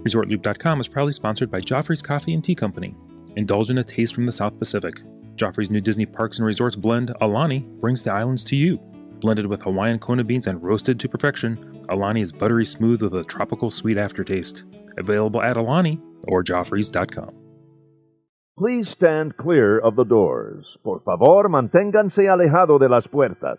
ResortLoop.com is proudly sponsored by Joffrey's Coffee and Tea Company. Indulge in a taste from the South Pacific. Joffrey's new Disney Parks and Resorts blend, Alani, brings the islands to you. Blended with Hawaiian Kona beans and roasted to perfection, Alani is buttery smooth with a tropical sweet aftertaste. Available at Alani or Joffreys.com. Please stand clear of the doors. Por favor, manténganse alejado de las puertas.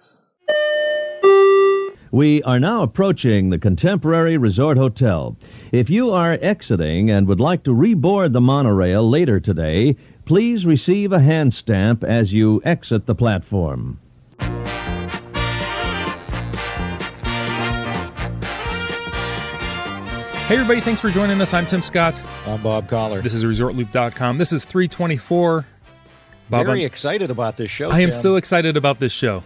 We are now approaching the Contemporary Resort Hotel. If you are exiting and would like to reboard the monorail later today, please receive a hand stamp as you exit the platform. Hey everybody, thanks for joining us. I'm Tim Scott. I'm Bob Collar. This is ResortLoop.com. This is 324. Bob, Very excited about this show, I am Tim. so excited about this show.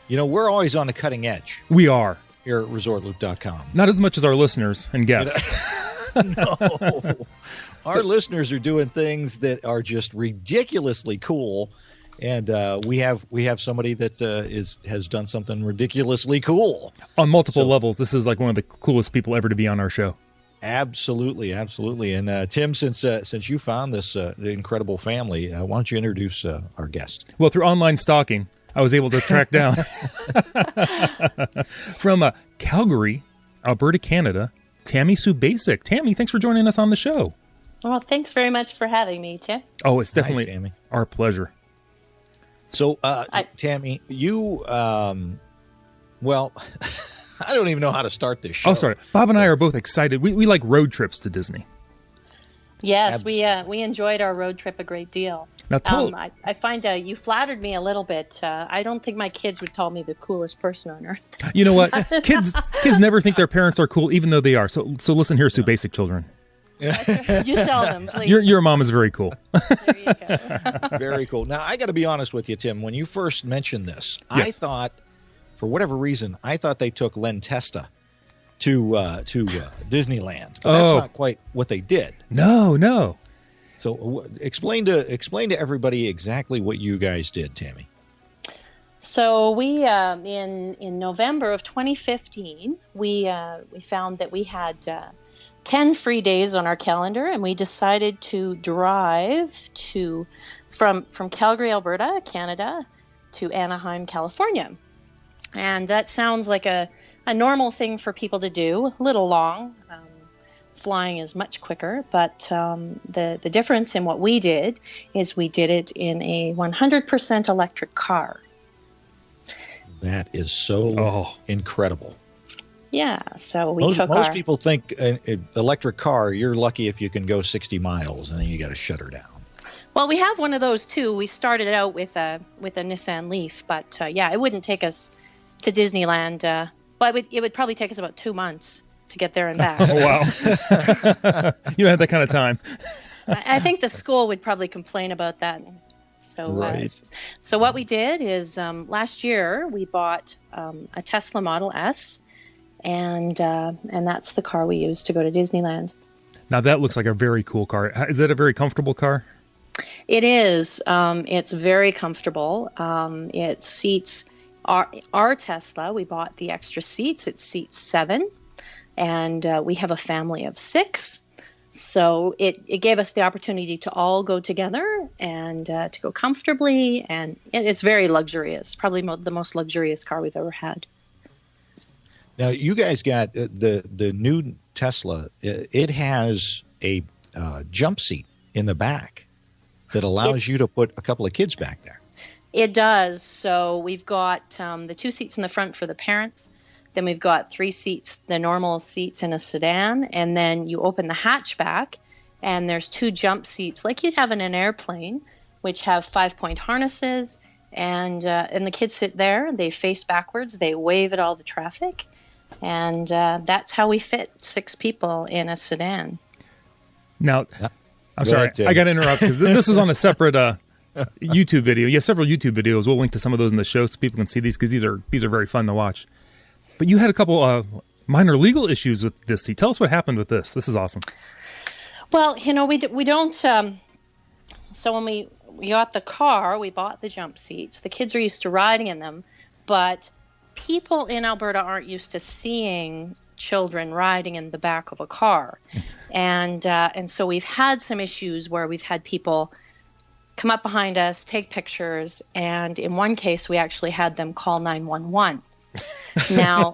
You know, we're always on the cutting edge We are. here at ResortLoop.com. Not as much as our listeners and guests. No. Our listeners are doing things that are just ridiculously cool. And we have somebody that has done something ridiculously cool. On multiple levels. This is like one of the coolest people ever to be on our show. Absolutely, absolutely. And Tim, since you found this incredible family, why don't you introduce our guest? Well, through online stalking, I was able to track down from Calgary, Alberta, Canada, Tammy Subasic. Tammy, thanks for joining us on the show. Well, thanks very much for having me, Tim. Oh, it's definitely Tammy. our pleasure. So, Tammy, you, well, I don't even know how to start this show. Oh, sorry. Bob and I are both excited. We like road trips to Disney. Yes, we enjoyed our road trip a great deal. Now, I find you flattered me a little bit. I don't think my kids would call me the coolest person on earth. You know what? Kids never think their parents are cool, even though they are. So listen here, Subasic children. You tell them, please. Your mom is very cool. There you go. Very cool. Now, I got to be honest with you, Tim. When you first mentioned this, Yes. I thought, for whatever reason, I thought they took Len Testa to Disneyland. But that's not quite what they did. No. So explain to everybody exactly what you guys did, Tammy. So we in November of 2015, we found that we had 10 free days on our calendar, and we decided to drive from Calgary, Alberta, Canada, to Anaheim, California. And that sounds like a normal thing for people to do, a little long. Flying is much quicker, but the difference in what we did is we did it in a 100% electric car. That is so incredible. Yeah, so most people think an electric car, you're lucky if you can go 60 miles, and then you got to shut her down. Well, we have one of those too. We started out with a Nissan Leaf, but it wouldn't take us to Disneyland. But it would probably take us about 2 months to get there and back. Oh, wow. You don't have that kind of time. I think the school would probably complain about that. So, right. So what we did is last year we bought a Tesla Model S, and that's the car we used to go to Disneyland. Now, that looks like a very cool car. Is that a very comfortable car? It is. It's very comfortable. It seats our Tesla. We bought the extra seats. It seats 7, and we have a family of 6. So it gave us the opportunity to all go together and to go comfortably, and it's very luxurious. Probably the most luxurious car we've ever had. Now, you guys got the new Tesla. It has a jump seat in the back that allows you to put a couple of kids back there. It does. So we've got the 2 seats in the front for the parents. Then we've got 3 seats, the normal seats in a sedan. And then you open the hatchback, and there's 2 jump seats like you'd have in an airplane, which have 5-point harnesses. And the kids sit there. They face backwards. They wave at all the traffic. And that's how we fit 6 people in a sedan. Now, I'm sorry, I got to interrupt because this was on a separate YouTube video. You have several YouTube videos. We'll link to some of those in the show so people can see these because these are very fun to watch. But you had a couple minor legal issues with this seat. Tell us what happened with this. This is awesome. Well, we don't. So when we got the car, we bought the jump seats. The kids are used to riding in them, but people in Alberta aren't used to seeing children riding in the back of a car. And so we've had some issues where we've had people come up behind us, take pictures, and in one case, we actually had them call 911. Now,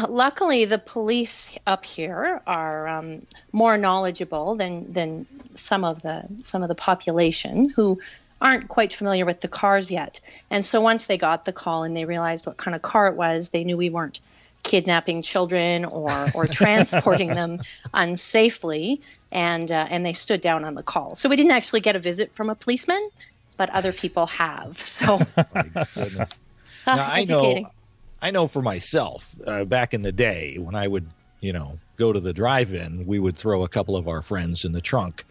luckily, the police up here are more knowledgeable than some of the population who aren't quite familiar with the cars yet. And so once they got the call and they realized what kind of car it was, they knew we weren't kidnapping children or transporting them unsafely, and they stood down on the call. So we didn't actually get a visit from a policeman, but other people have. So, my goodness. Now, I know for myself, back in the day when I would, go to the drive-in, we would throw a couple of our friends in the trunk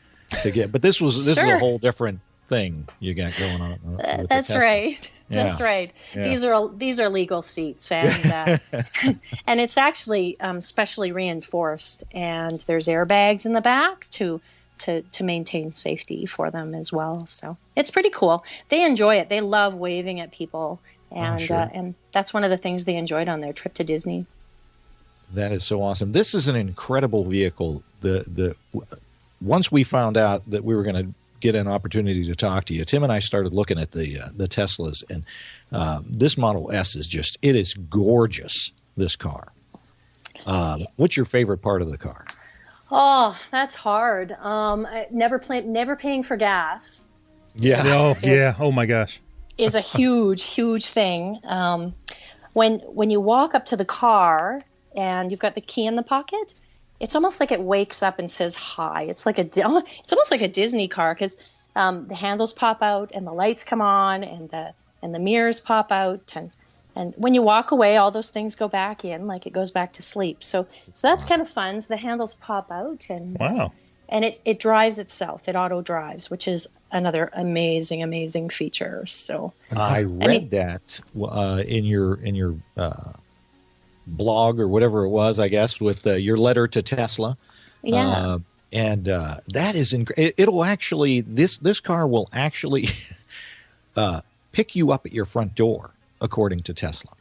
to get. But this is a whole different thing you got going on. With That's right. Yeah. That's right. Yeah. These are legal seats, and and it's actually specially reinforced, and there's airbags in the back to maintain safety for them as well. So it's pretty cool. They enjoy it. They love waving at people, and and that's one of the things they enjoyed on their trip to Disney. That is so awesome. This is an incredible vehicle. Once we found out that we were going to get an opportunity to talk to you, Tim and I started looking at the Teslas, and this Model S is gorgeous, this car. What's your favorite part of the car? Oh, that's hard. Never paying for gas. Yeah. Oh my gosh. Is a huge thing. When you walk up to the car and you've got the key in the pocket, it's almost like it wakes up and says hi. It's almost like a Disney car, because the handles pop out and the lights come on and the mirrors pop out, and when you walk away, all those things go back in, like it goes back to sleep. So that's kind of fun. So the handles pop out, and wow. And it drives itself. It auto drives, which is another amazing feature. So I read that in your blog or whatever it was, I guess, with your letter to Tesla. Yeah. And that is it'll actually this car will actually pick you up at your front door, according to Tesla.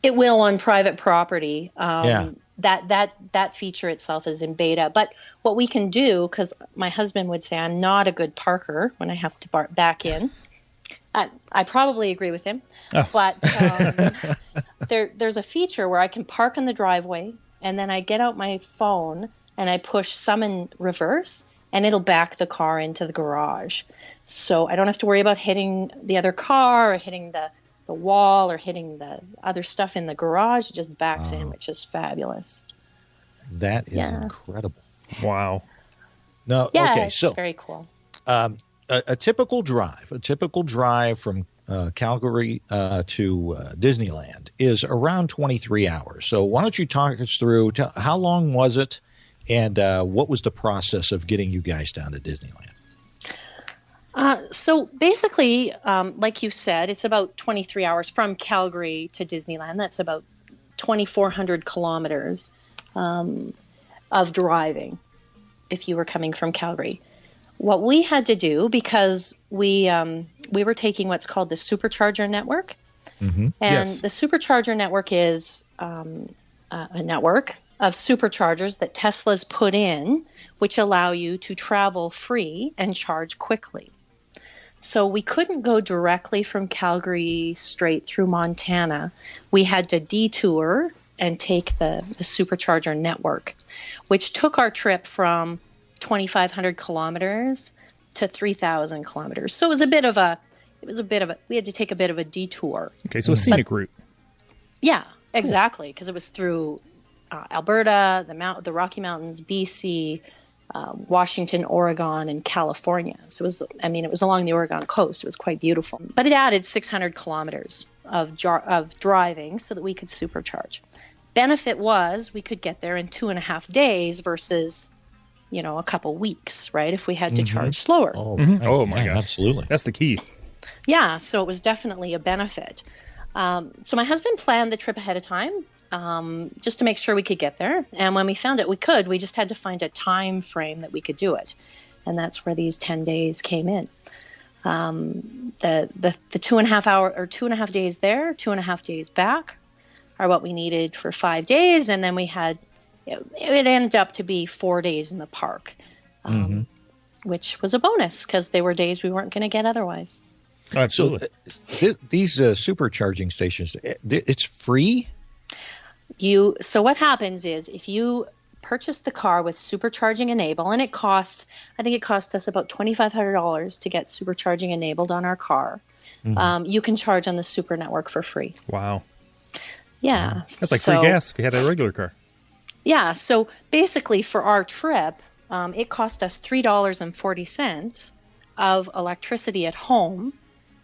It will on private property. Yeah. That feature itself is in beta. But what we can do, because my husband would say I'm not a good parker when I have to back in. I probably agree with him. Oh. But there's a feature where I can park in the driveway, and then I get out my phone and I push summon reverse, and it'll back the car into the garage. So I don't have to worry about hitting the other car or hitting the wall or hitting the other stuff in the garage. It just backs in, which is fabulous. That is incredible. Wow. No, yeah, okay, it's so very cool. A typical drive from Calgary to Disneyland is around 23 hours. So why don't you talk us through how long was it, and what was the process of getting you guys down to Disneyland? So basically, like you said, it's about 23 hours from Calgary to Disneyland. That's about 2,400 kilometers of driving if you were coming from Calgary. What we had to do, because we were taking what's called the Supercharger network, and the Supercharger network is a network of superchargers that Tesla's put in, which allow you to travel free and charge quickly. So we couldn't go directly from Calgary straight through Montana. We had to detour and take the Supercharger network, which took our trip from 2,500 kilometers to 3,000 kilometers. So it was a bit of a, we had to take a bit of a detour. Okay, so a scenic route. Yeah, exactly, because it was through Alberta, the Rocky Mountains, BC, Washington, Oregon, and California. So it was along the Oregon coast. It was quite beautiful. But it added 600 kilometers of driving so that we could supercharge. Benefit was we could get there in 2.5 days versus, a couple weeks, right? If we had to charge slower. Oh my God. Absolutely. That's the key. Yeah, so it was definitely a benefit. So my husband planned the trip ahead of time, just to make sure we could get there. And when we found it, we could. We just had to find a time frame that we could do it. And that's where these 10 days came in. The 2.5 days there, 2.5 days back. are what we needed for 5 days, and then we had it ended up to be 4 days in the park, which was a bonus because they were days we weren't going to get otherwise. Oh, absolutely. So these supercharging stations, it's free? So what happens is if you purchase the car with supercharging enabled, and I think it cost us about $2,500 to get supercharging enabled on our car. You can charge on the super network for free. Wow. Yeah. That's like free gas if you had a regular car. Yeah. So basically for our trip, it cost us $3.40 of electricity at home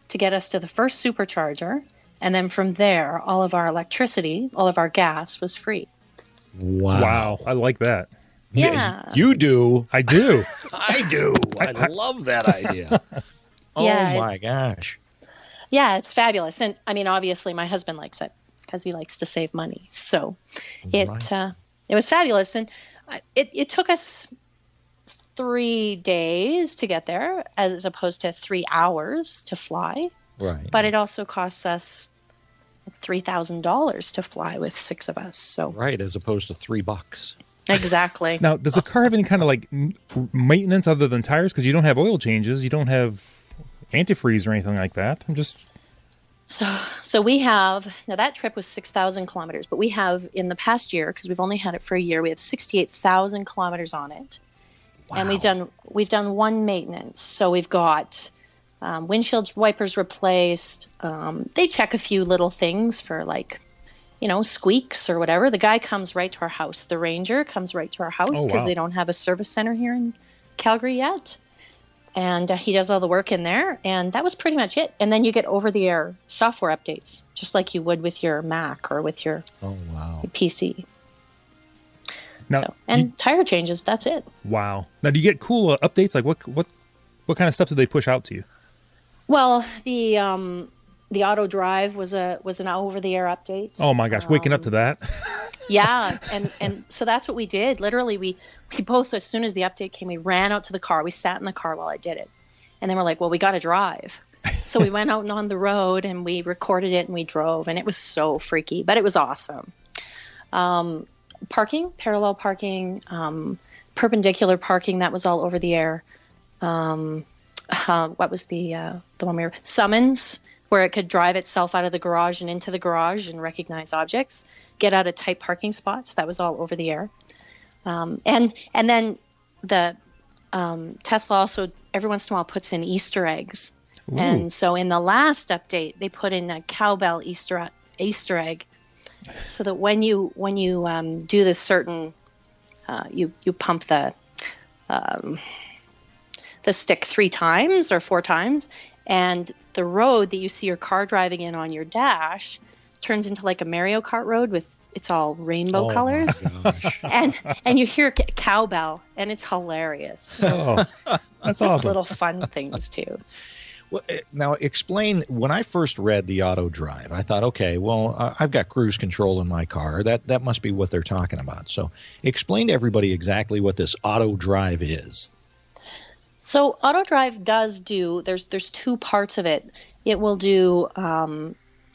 to get us to the first supercharger. And then from there, all of our electricity, all of our gas was free. Wow. I like that. Yeah. You do. I do. I do. I love that idea. Yeah, oh, my gosh. Yeah, it's fabulous. And I mean, obviously, my husband likes it because he likes to save money. So it was fabulous. And it took us 3 days to get there as opposed to 3 hours to fly. Right. But it also costs us $3,000 to fly with 6 of us. So right, as opposed to $3. Exactly. Now, does the car have any kind of like maintenance other than tires? Because you don't have oil changes, you don't have antifreeze or anything like that. I'm just so we have now that trip was 6,000 kilometers, but we have in the past year, because we've only had it for a year, we have 68,000 kilometers on it. Wow. And we've done one maintenance. So we've got windshield wipers replaced. They check a few little things for like, squeaks or whatever. The guy comes right to our house. The ranger comes right to our house because they don't have a service center here in Calgary yet. And he does all the work in there. And that was pretty much it. And then you get over-the-air software updates, just like you would with your Mac or with your PC. Now, tire changes, that's it. Wow. Now, do you get cool updates? Like what kind of stuff do they push out to you? Well, the auto drive was an over-the-air update. Oh my gosh, waking up to that. Yeah, and so that's what we did. Literally, we both, as soon as the update came, we ran out to the car. We sat in the car while I did it. And then we're like, well, we got to drive. So we went out and on the road and we recorded it and we drove, and it was so freaky, but it was awesome. Parking, parallel parking, perpendicular parking, that was all over the air. What was the one we were summons, where it could drive itself out of the garage and into the garage and recognize objects, get out of tight parking spots. That was all over the air. And then the Tesla also every once in a while puts in Easter eggs. Ooh. And so in the last update, they put in a cowbell Easter egg, so that when you do this certain, you pump the stick 3 times or 4 times, and the road that you see your car driving in on your dash turns into like a Mario Kart road with it's all rainbow colors, and you hear cowbell, and it's hilarious. So that's just awesome. Little fun things too. Well, now explain. When I first read the auto drive, I thought, okay, well, I've got cruise control in my car. That must be what they're talking about. So explain to everybody exactly what this auto drive is. So auto drive does do, there's 2 parts of it. It will do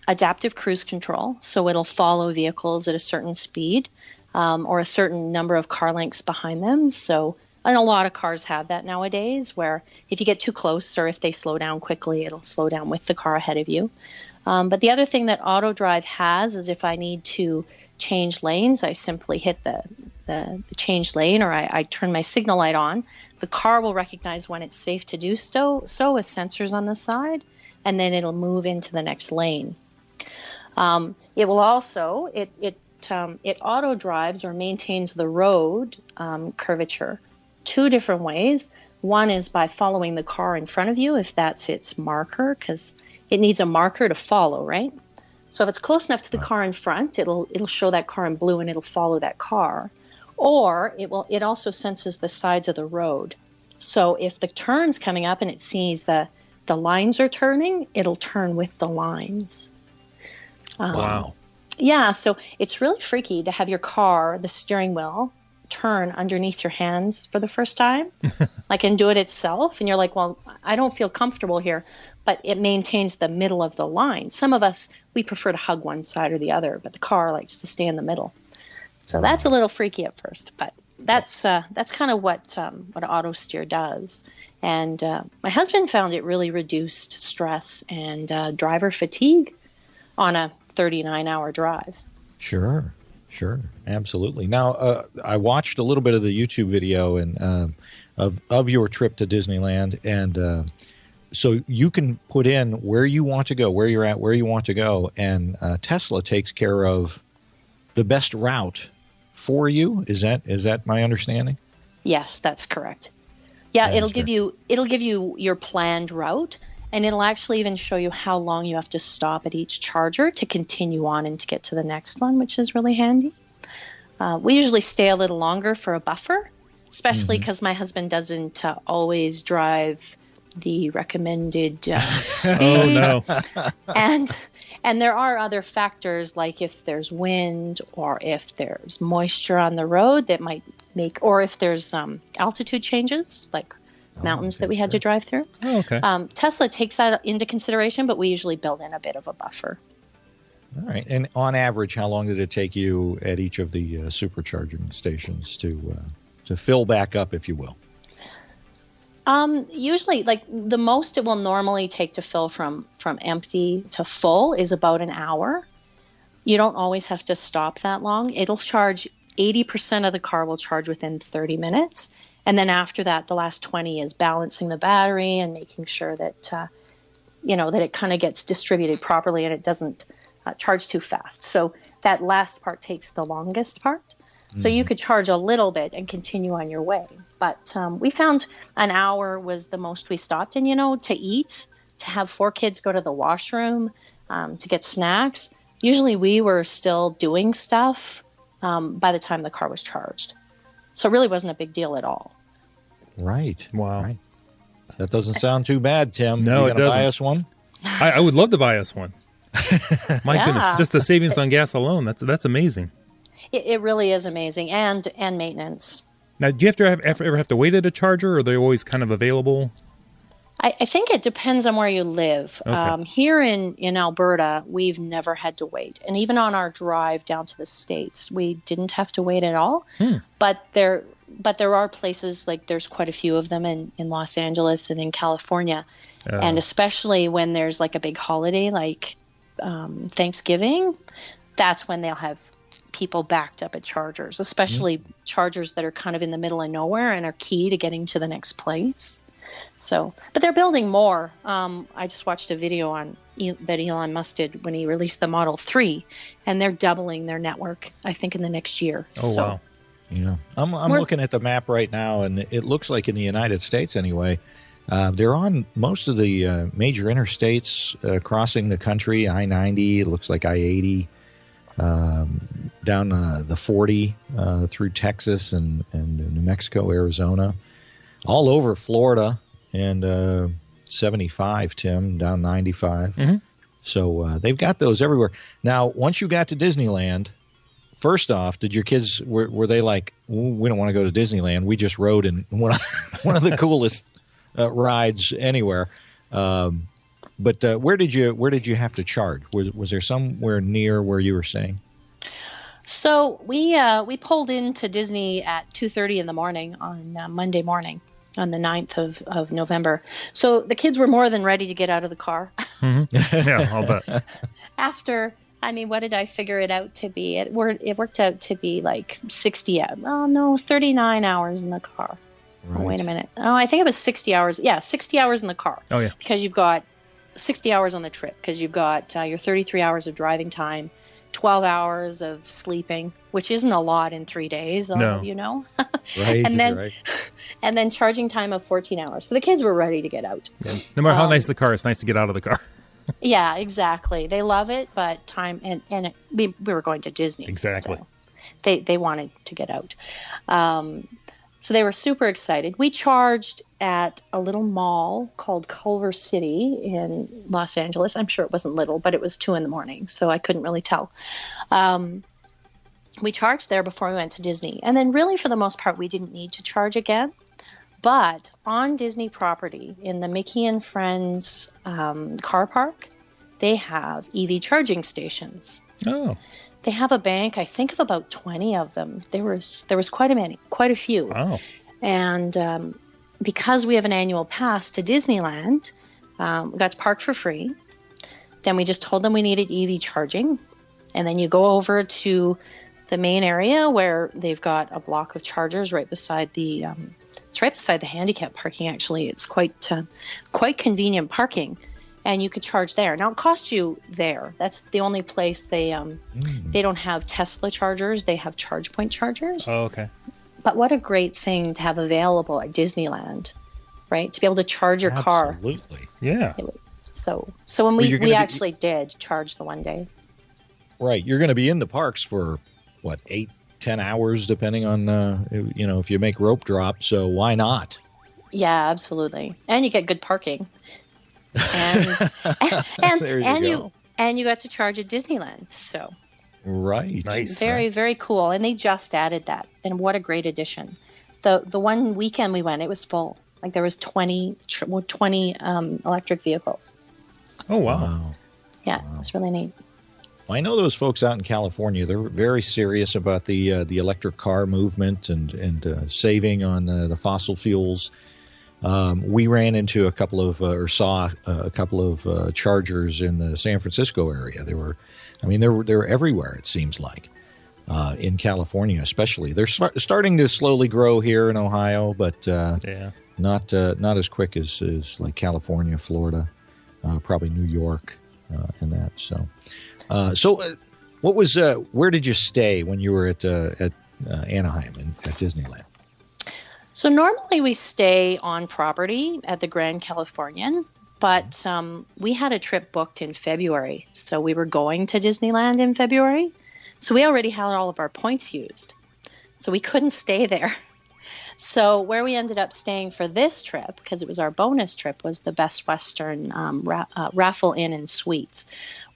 adaptive cruise control. So it'll follow vehicles at a certain speed or a certain number of car lengths behind them. So, and a lot of cars have that nowadays, where if you get too close or if they slow down quickly, it'll slow down with the car ahead of you. But the other thing that auto drive has is if I need to change lanes, I simply hit the change lane, or I turn my signal light on. The car will recognize when it's safe to do so with sensors on the side, and then it'll move into the next lane. It will also, it auto drives or maintains the road curvature 2 different ways. One is by following the car in front of you, if that's its marker, because it needs a marker to follow, right? So if it's close enough to the car in front, it'll show that car in blue and it'll follow that car. Or it also senses the sides of the road. So if the turn's coming up and it sees the lines are turning, it'll turn with the lines. Wow. Yeah, so it's really freaky to have your car, the steering wheel, turn underneath your hands for the first time, and do it itself. And you're like, well, I don't feel comfortable here, but it maintains the middle of the line. Some of us, we prefer to hug one side or the other, but the car likes to stay in the middle. So that's a little freaky at first, but that's kind of what auto steer does. And my husband found it really reduced stress and driver fatigue on a 39-hour drive. Sure, absolutely. Now, I watched a little bit of the YouTube video and of your trip to Disneyland, and so you can put in where you want to go, where you're at, where you want to go, and Tesla takes care of the best route for you. Is that my understanding? Yes, that's correct. Yeah, it'll give you your planned route, and it'll actually even show you how long you have to stop at each charger to continue on and to get to the next one, which is really handy. We usually stay a little longer for a buffer, especially because my husband doesn't always drive the recommended speed. Oh, no. And there are other factors, like if there's wind or if there's moisture on the road that might make, or if there's altitude changes, like mountains that we had to drive through. Oh, okay. Tesla takes that into consideration, but we usually build in a bit of a buffer. All right. And on average, how long did it take you at each of the supercharging stations to fill back up, if you will? Usually, like the most it will normally take to fill from empty to full is about an hour. You don't always have to stop that long. It'll charge 80% of the car will charge within 30 minutes. And then after that, the last 20 is balancing the battery and making sure that, that it kind of gets distributed properly and it doesn't charge too fast. So that last part takes the longest part. So you could charge a little bit and continue on your way. But we found an hour was the most we stopped. And, to eat, to have 4 kids go to the washroom, to get snacks, usually we were still doing stuff by the time the car was charged. So it really wasn't a big deal at all. Right. Wow. Right. That doesn't sound too bad, Tim. No, you it doesn't. Buy us one? I would love to buy us one. My goodness, just the savings on gas alone, that's amazing. It really is amazing, and maintenance. Now, do you ever have to wait at a charger, or are they always kind of available? I think it depends on where you live. Okay. Here in Alberta, we've never had to wait. And even on our drive down to the States, we didn't have to wait at all. But there are places, like there's quite a few of them in Los Angeles and in California. And especially when there's like a big holiday like Thanksgiving, that's when they'll have people backed up at chargers, especially chargers that are kind of in the middle of nowhere and are key to getting to the next place. So, but they're building more. I just watched a video that Elon Musk did when he released the Model 3, and they're doubling their network, I think, in the next year. Oh, so, wow. Yeah, I'm looking at the map right now, and it looks like in the United States anyway, they're on most of the major interstates crossing the country. I-90, it looks like I-80, down the 40 through Texas and New Mexico, Arizona, all over Florida, and 75, Tim, down 95. Mm-hmm. So they've got those everywhere. Now, once you got to Disneyland, first off, did your kids, were they like, we don't want to go to Disneyland, we just rode in one of the coolest rides anywhere? But where did you have to charge? Was there somewhere near where you were staying? So we pulled into Disney at 2:30 in the morning on Monday morning, on the 9th of November. So the kids were more than ready to get out of the car. Mm-hmm. Yeah, I'll bet. After, what did I figure it out to be? It worked out to be like 39 hours in the car. Right. Oh, wait a minute. Oh, I think it was 60 hours. Yeah, 60 hours in the car. Oh, yeah. Because you've got 60 hours on the trip, because you've got your 33 hours of driving time, 12 hours of sleeping, which isn't a lot in 3 days, No. you know. Right. and then charging time of 14 hours. So the kids were ready to get out. Yeah. No matter how nice the car, it's nice to get out of the car. Yeah, exactly. They love it, but time we were going to Disney. Exactly. So they wanted to get out. So they were super excited. We charged at a little mall called Culver City in Los Angeles. I'm sure it wasn't little, but it was 2 a.m, so I couldn't really tell. We charged there before we went to Disney. And then really, for the most part, we didn't need to charge again. But on Disney property, in the Mickey and Friends car park, they have EV charging stations. Oh. They have a bank, I think, of about 20 of them. There was quite a few. Wow. And because we have an annual pass to Disneyland, we got to park for free. Then we just told them we needed EV charging. And then you go over to the main area where they've got a block of chargers right beside the handicap parking. Actually, it's quite convenient parking, and you could charge there. Now it costs you there. That's the only place they don't have Tesla chargers. They have ChargePoint chargers. Oh, okay. But what a great thing to have available at Disneyland, right? To be able to charge your car. Absolutely. Yeah. So when we actually did charge the one day. Right. You're going to be in the parks for, 8-10 hours, depending on, if you make rope drop. So why not? Yeah, absolutely. And you get good parking. And you got to charge at Disneyland. So right. Nice. Very, very cool. And they just added that. And what a great addition. The one weekend we went, it was full. Like there was 20 electric vehicles. Oh, wow. Yeah, it's really neat. I know those folks out in California. They're very serious about the electric car movement and saving on the fossil fuels. We ran into saw a couple of chargers in the San Francisco area. They were everywhere. It seems like in California, especially. They're starting to slowly grow here in Ohio, but not as quick as like California, Florida, probably New York, and that. So, what was? Where did you stay when you were at Anaheim and at Disneyland? So normally we stay on property at the Grand Californian, but we had a trip booked in February, so we were going to Disneyland in February. So we already had all of our points used, so we couldn't stay there. So where we ended up staying for this trip, because it was our bonus trip, was the Best Western Raffle Inn and Suites,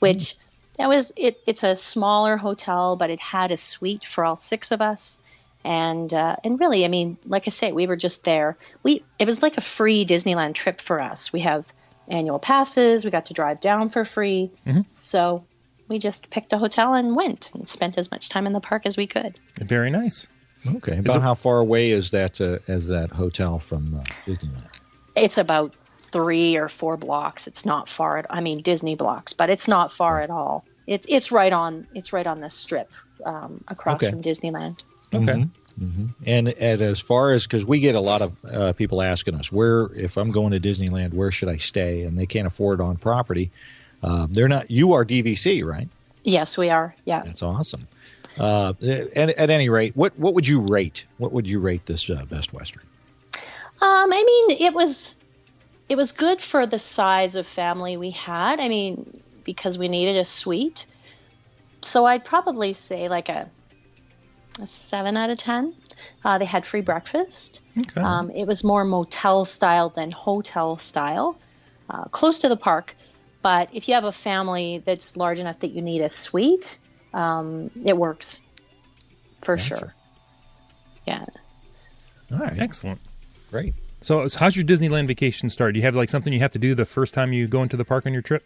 which. It's a smaller hotel, but it had a suite for all 6 of us. And really, I mean, like I say, we were just there. It was like a free Disneyland trip for us. We have annual passes. We got to drive down for free. Mm-hmm. So we just picked a hotel and went and spent as much time in the park as we could. Very nice. Okay. About how far away is that hotel from Disneyland? It's about 3 or 4 blocks. It's not far. Disney blocks, but it's not far at all. It's right on the strip across from Disneyland. Okay. Mm-hmm. Mm-hmm. And as far as, because we get a lot of people asking us, if I'm going to Disneyland, where should I stay? And they can't afford on property. They're not. You are DVC, right? Yes, we are. Yeah. That's awesome. And at any rate, what would you rate? What would you rate this Best Western? It was good for the size of family we had. Because we needed a suite. So I'd probably say like a 7 out of 10. They had free breakfast. Okay. It was more motel style than hotel style, close to the park. But if you have a family that's large enough that you need a suite, it works for sure. Yeah. All right. Excellent. Great. So how's your Disneyland vacation start? Do you have like something you have to do the first time you go into the park on your trip?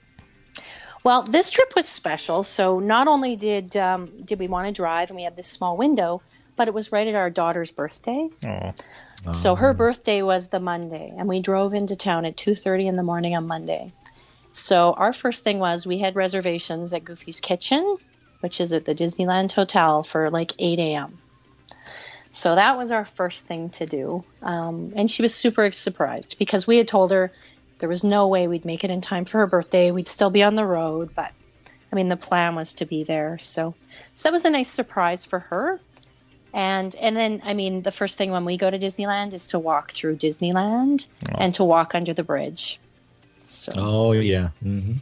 Well, this trip was special. So not only did we want to drive and we had this small window, but it was right at our daughter's birthday. Oh. So her birthday was the Monday, and we drove into town at 2:30 in the morning on Monday. So our first thing was we had reservations at Goofy's Kitchen, which is at the Disneyland Hotel, for like 8 a.m. So that was our first thing to do. And she was super surprised because we had told her there was no way we'd make it in time for her birthday. We'd still be on the road, but the plan was to be there. So that was a nice surprise for her. And then, the first thing when we go to Disneyland is to walk through Disneyland and to walk under the bridge. So, oh, yeah. Mm-hmm.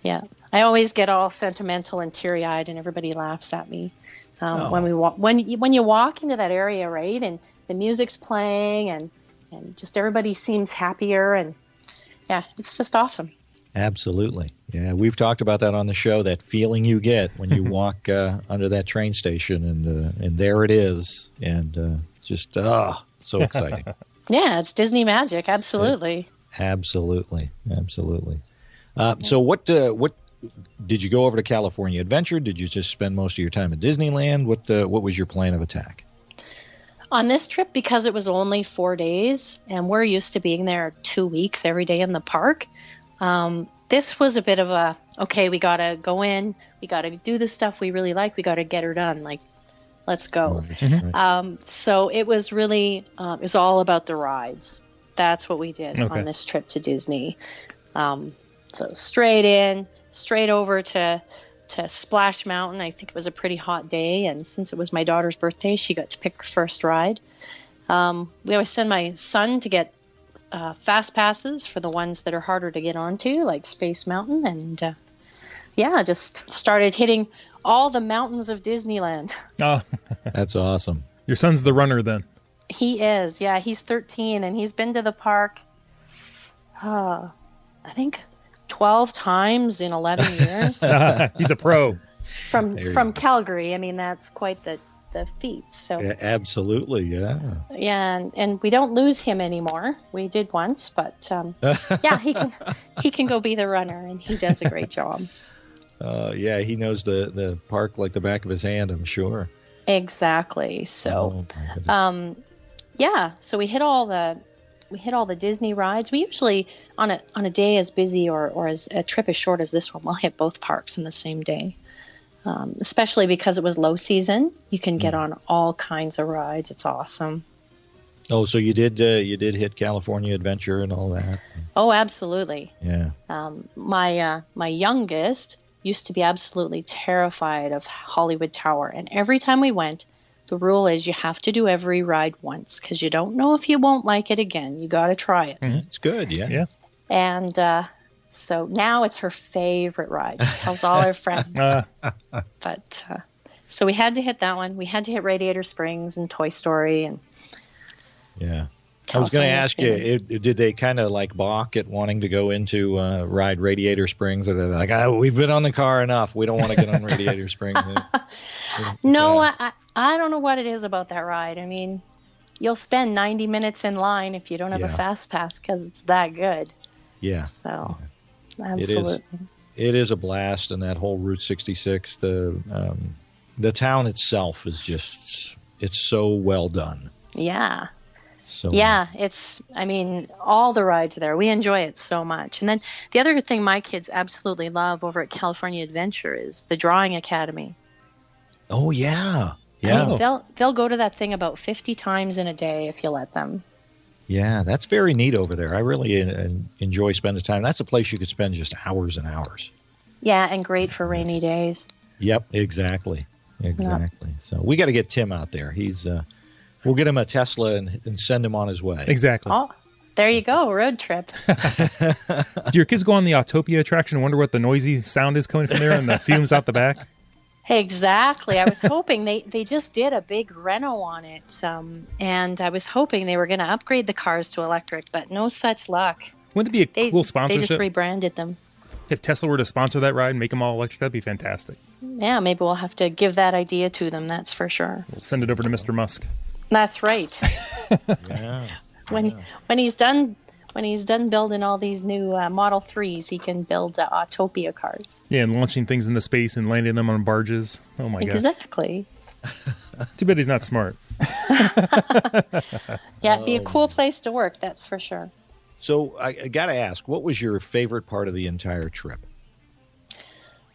Yeah. I always get all sentimental and teary-eyed, and everybody laughs at me when we walk. When you walk into that area, right, and the music's playing, and just everybody seems happier, and yeah, it's just awesome. Absolutely. Yeah, we've talked about that on the show, that feeling you get when you walk under that train station, and there it is, and just so exciting. Yeah, it's Disney magic. Absolutely. Absolutely. So what did you go over to California Adventure? Did you just spend most of your time at Disneyland? What was your plan of attack? On this trip, because it was only 4 days, and we're used to being there 2 weeks every day in the park, this was a bit of a, okay, we got to go in, we got to do the stuff we really like, we got to get her done, like, let's go. Right. So it was really, it was all about the rides. That's what we did on this trip to Disney. So straight over to Splash Mountain. I think it was a pretty hot day, and since it was my daughter's birthday, she got to pick her first ride. We always send my son to get fast passes for the ones that are harder to get onto, like Space Mountain, and just started hitting all the mountains of Disneyland. Oh, that's awesome. Your son's the runner then. He is, yeah. He's 13, and he's been to the park, I think 12 times in 11 years. He's a pro. From Calgary. I mean, that's quite the feat. So yeah, absolutely, yeah. Yeah, and we don't lose him anymore. We did once, but he can go be the runner, and he does a great job. He knows the park like the back of his hand, I'm sure. Exactly. So, so we hit all the Disney rides. We usually on a day as busy or as a trip as short as this one, we'll hit both parks in the same day. Especially because it was low season, you can get on all kinds of rides. It's awesome. Oh, so you did hit California Adventure and all that? Oh, absolutely. Yeah. My youngest used to be absolutely terrified of Hollywood Tower, and every time we went, the rule is you have to do every ride once because you don't know if you won't like it again. You got to try it. It's good, yeah. And so now it's her favorite ride. She tells all her friends. But so we had to hit that one. We had to hit Radiator Springs and Toy Story and I was going to ask you, did they kind of like balk at wanting to go into ride Radiator Springs? Or they're like, we've been on the car enough. We don't want to get on Radiator Springs. No, I don't know what it is about that ride. I mean, you'll spend 90 minutes in line if you don't have a fast pass because it's that good. Yeah. So, absolutely. It is a blast, and that whole Route 66, the town itself is just, it's so well done. Yeah. So, all the rides there, we enjoy it so much. And then the other thing my kids absolutely love over at California Adventure is the Drawing Academy. Oh, yeah. Yeah. I mean, they'll go to that thing about 50 times in a day if you let them. Yeah, that's very neat over there. I really enjoy spending time. That's a place you could spend just hours and hours. Yeah, and great for rainy days. Yep, exactly. Yep. So we got to get Tim out there. We'll get him a Tesla and send him on his way. Exactly. Oh, there you go, road trip. Do your kids go on the Autopia attraction and wonder what the noisy sound is coming from there and the fumes out the back? Exactly. I was hoping they just did a big reno on it, and I was hoping they were going to upgrade the cars to electric, but no such luck. Wouldn't it be a cool sponsorship? They just rebranded them. If Tesla were to sponsor that ride and make them all electric, that'd be fantastic. Yeah, maybe we'll have to give that idea to them, that's for sure. We'll send it over to Mr. Musk. That's right. When he's done building all these new Model 3s, he can build Autopia cars. Yeah, and launching things into space and landing them on barges. Oh my god! Exactly. Too bad he's not smart. Yeah, it'd be a cool place to work, that's for sure. So I got to ask, what was your favorite part of the entire trip?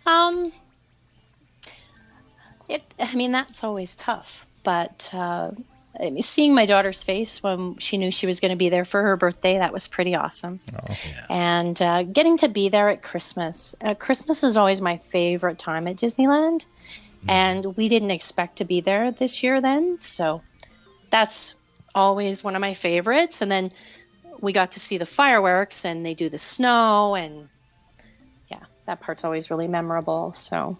That's always tough, but seeing my daughter's face when she knew she was going to be there for her birthday, that was pretty awesome. Oh, yeah. And getting to be there at Christmas. Christmas is always my favorite time at Disneyland, and we didn't expect to be there this year then, so that's always one of my favorites. And then we got to see the fireworks, and they do the snow, and that part's always really memorable. So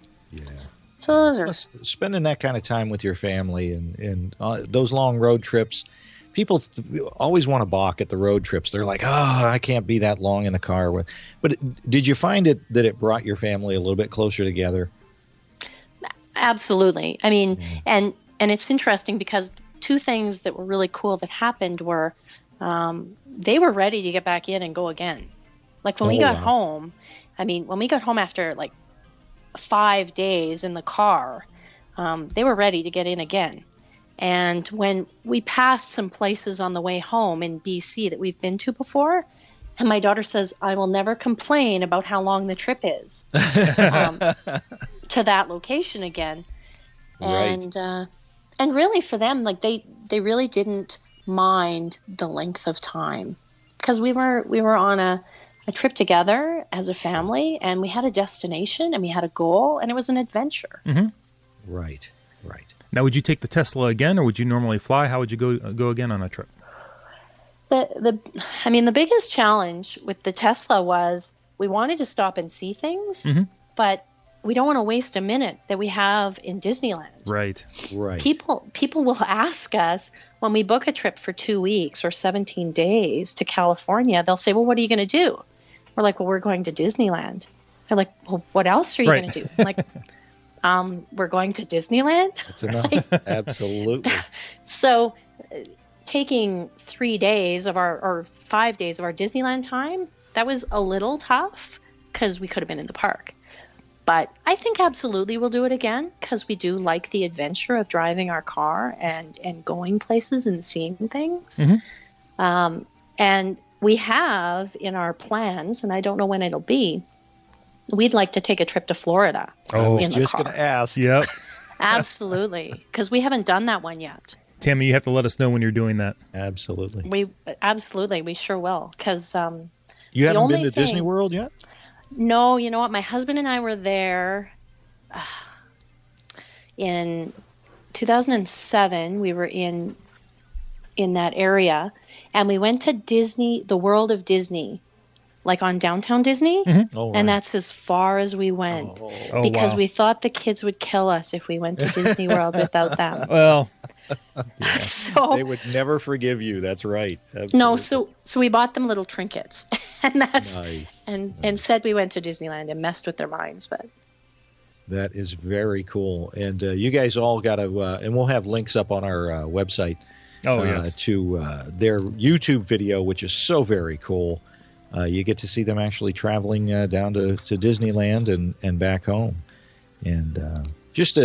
So those are spending that kind of time with your family and those long road trips. People always want to balk at the road trips. They're like, "Oh, I can't be that long in the car." But did you find that it brought your family a little bit closer together? Absolutely. I mean, and it's interesting because two things that were really cool that happened were they were ready to get back in and go again. Like when we got home, I mean, when we got home after like 5 days in the car, they were ready to get in again. And when we passed some places on the way home in BC that we've been to before, and my daughter says, I will never complain about how long the trip is to that location again. Right. And really for them, like they really didn't mind the length of time, because we were on a trip together as a family, and we had a destination and we had a goal, and it was an adventure. Mm-hmm. Right. Now, would you take the Tesla again, or would you normally fly? How would you go again on a trip? The biggest challenge with the Tesla was we wanted to stop and see things, but we don't want to waste a minute that we have in Disneyland. Right. People will ask us when we book a trip for 2 weeks or 17 days to California, they'll say, well, what are you going to do? We're like, well, we're going to Disneyland. They're like, well, what else are you going to do? I'm like, we're going to Disneyland. That's enough. Absolutely. So taking 3 days or 5 days of our Disneyland time, that was a little tough because we could have been in the park. But I think absolutely we'll do it again, because we do like the adventure of driving our car and going places and seeing things. And we have in our plans, and I don't know when it'll be, we'd like to take a trip to Florida. I was just going to ask. Yep. Absolutely, because we haven't done that one yet. Tammy, you have to let us know when you're doing that. Absolutely. We sure will, because you haven't been to Disney World yet? No, you know what? My husband and I were there in 2007. We were in that area, and we went to Disney, the World of Disney, like on Downtown Disney. Oh, and that's as far as we went, because we thought the kids would kill us if we went to Disney World without them. Well, so they would never forgive you. That's right. Absolutely. No, so we bought them little trinkets, and that's nice. and said we went to Disneyland and messed with their minds. But that is very cool. And you guys all got to, and we'll have links up on our website. Yes. To their YouTube video, which is so very cool. You get to see them actually traveling down to Disneyland and back home, and just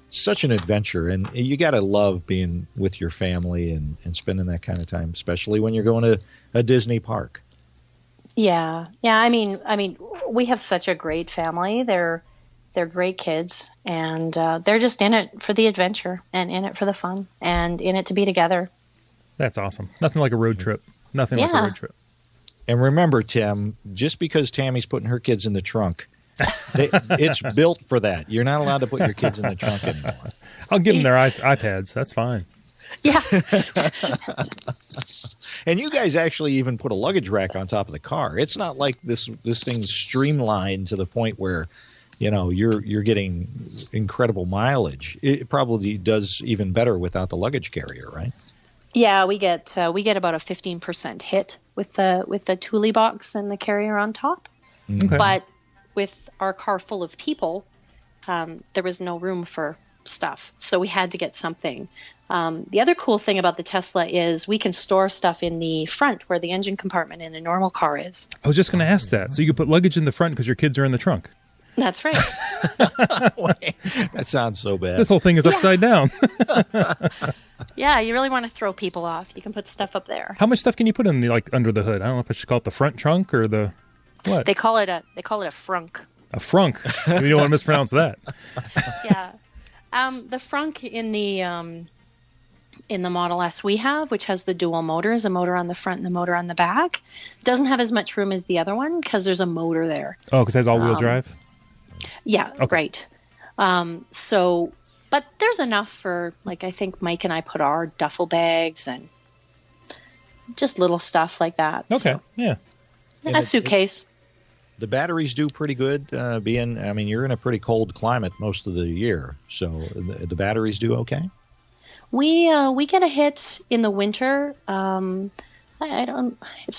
such an adventure. And you got to love being with your family and spending that kind of time, especially when you're going to a Disney park. Yeah. I mean, we have such a great family. They're great kids, and they're just in it for the adventure and in it for the fun and in it to be together. That's awesome. Nothing like a road trip. Nothing like a road trip. And remember, Tim, just because Tammy's putting her kids in the trunk, it's built for that. You're not allowed to put your kids in the trunk anymore. I'll give them their iPads. That's fine. Yeah. And you guys actually even put a luggage rack on top of the car. It's not like this thing's streamlined to the point where, you're getting incredible mileage. It probably does even better without the luggage carrier, right? Yeah, we get about a 15% hit with the Thule box and the carrier on top. Okay. But with our car full of people, there was no room for stuff, so we had to get something. The other cool thing about the Tesla is we can store stuff in the front where the engine compartment in a normal car is. I was just going to ask that. So you could put luggage in the front because your kids are in the trunk. That's right. That sounds so bad. This whole thing is upside down. Yeah, you really want to throw people off. You can put stuff up there. How much stuff can you put in under the hood? I don't know if I should call it the front trunk or the what. They call it a frunk. A frunk. You don't want to mispronounce that. Yeah. The frunk in the Model S we have, which has the dual motors, a motor on the front and a motor on the back, doesn't have as much room as the other one because there's a motor there. Oh, because it has all-wheel drive? Yeah, okay. Right. But there's enough for, I think Mike and I put our duffel bags and just little stuff like that. Okay, so, yeah. A suitcase. The batteries do pretty good. You're in a pretty cold climate most of the year, so the batteries do okay. We get a hit in the winter. It's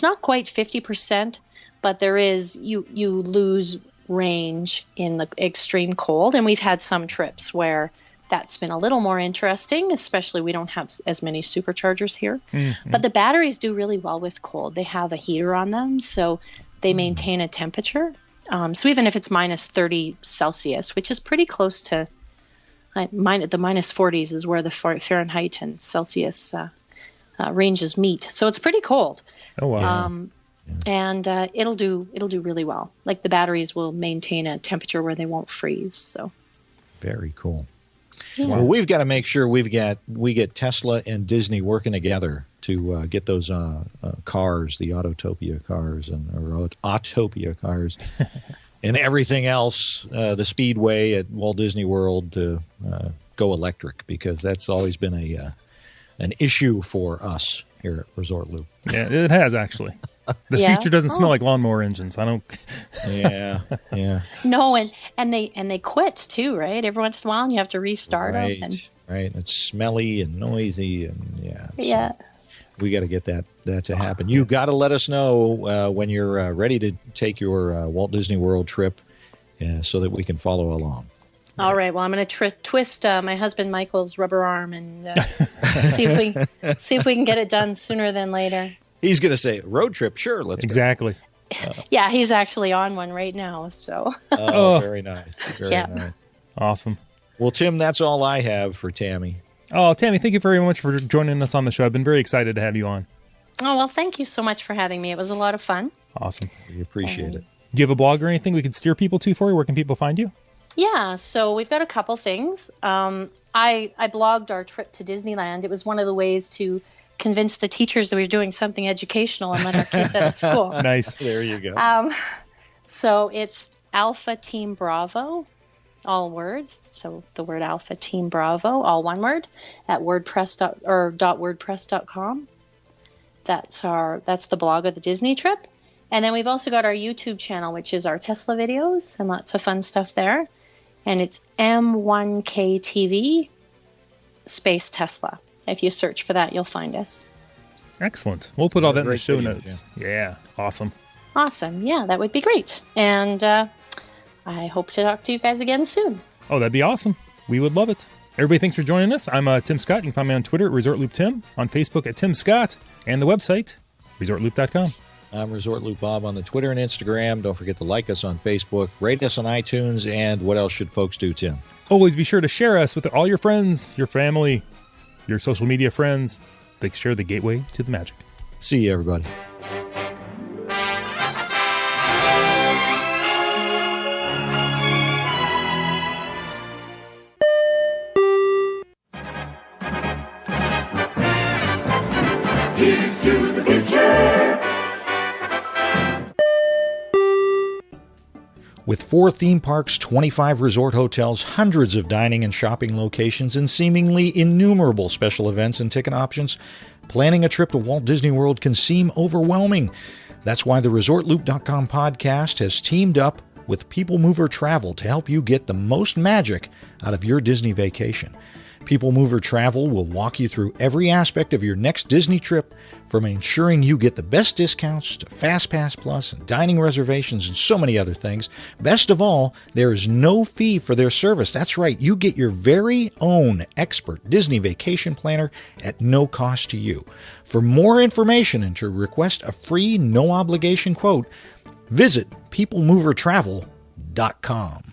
not quite 50%, but there is you lose range in the extreme cold, and we've had some trips where that's been a little more interesting, especially we don't have as many superchargers here. Mm-hmm. But the batteries do really well with cold. They have a heater on them, so they maintain a temperature. So even if it's minus 30 Celsius, which is pretty close to the minus 40s is where the Fahrenheit and Celsius ranges meet. So it's pretty cold. Oh, wow. And it'll do really well. Like the batteries will maintain a temperature where they won't freeze. So very cool. Yeah. Well, we've got to make sure we get Tesla and Disney working together to get those cars, the Autotopia cars or Autopia cars, and everything else, the Speedway at Walt Disney World to go electric, because that's always been an issue for us here at Resort Loop. Yeah, it has actually. The future doesn't smell like lawnmower engines. I don't. Yeah. No, and they quit too, right? Every once in a while, and you have to restart them. Right. It's smelly and noisy, and yeah. We got to get that to happen. You got to let us know when you're ready to take your Walt Disney World trip, so that we can follow along. All right. Well, I'm going to twist my husband Michael's rubber arm and see if we can get it done sooner than later. He's going to say, road trip, sure, let's exactly. go. Yeah, he's actually on one right now. So. Very nice. Very nice. Awesome. Well, Tim, that's all I have for Tammy. Oh, Tammy, thank you very much for joining us on the show. I've been very excited to have you on. Oh, well, thank you so much for having me. It was a lot of fun. Awesome. We appreciate it. Do you have a blog or anything we could steer people to for you? Where can people find you? Yeah, so we've got a couple things. I blogged our trip to Disneyland. It was one of the ways to convince the teachers that we were doing something educational and let our kids out of school. Nice. There you go. So it's Alpha Team Bravo, all words. So the word Alpha Team Bravo, all one word, at wordpress.com. That's the blog of the Disney trip. And then we've also got our YouTube channel, which is our Tesla videos and lots of fun stuff there. And it's M1KTV space Tesla. If you search for that, you'll find us. Excellent. We'll put all that in the show videos, notes. Yeah. Awesome. Awesome. Yeah, that would be great. And I hope to talk to you guys again soon. Oh, that'd be awesome. We would love it. Everybody, thanks for joining us. I'm Tim Scott. You can find me on Twitter at ResortLoopTim, on Facebook at Tim Scott, and the website, ResortLoop.com. I'm Resort Loop Bob on the Twitter and Instagram. Don't forget to like us on Facebook, rate us on iTunes, and what else should folks do, Tim? Always be sure to share us with all your friends, your family, your social media friends. They share the gateway to the magic. See you, everybody. Here's to the future. With 4 theme parks, 25 resort hotels, hundreds of dining and shopping locations, and seemingly innumerable special events and ticket options, planning a trip to Walt Disney World can seem overwhelming. That's why the ResortLoop.com podcast has teamed up with People Mover Travel to help you get the most magic out of your Disney vacation. People Mover Travel will walk you through every aspect of your next Disney trip, from ensuring you get the best discounts to FastPass Plus and dining reservations and so many other things. Best of all, there is no fee for their service. That's right, you get your very own expert Disney vacation planner at no cost to you. For more information and to request a free, no-obligation quote, visit peoplemovertravel.com.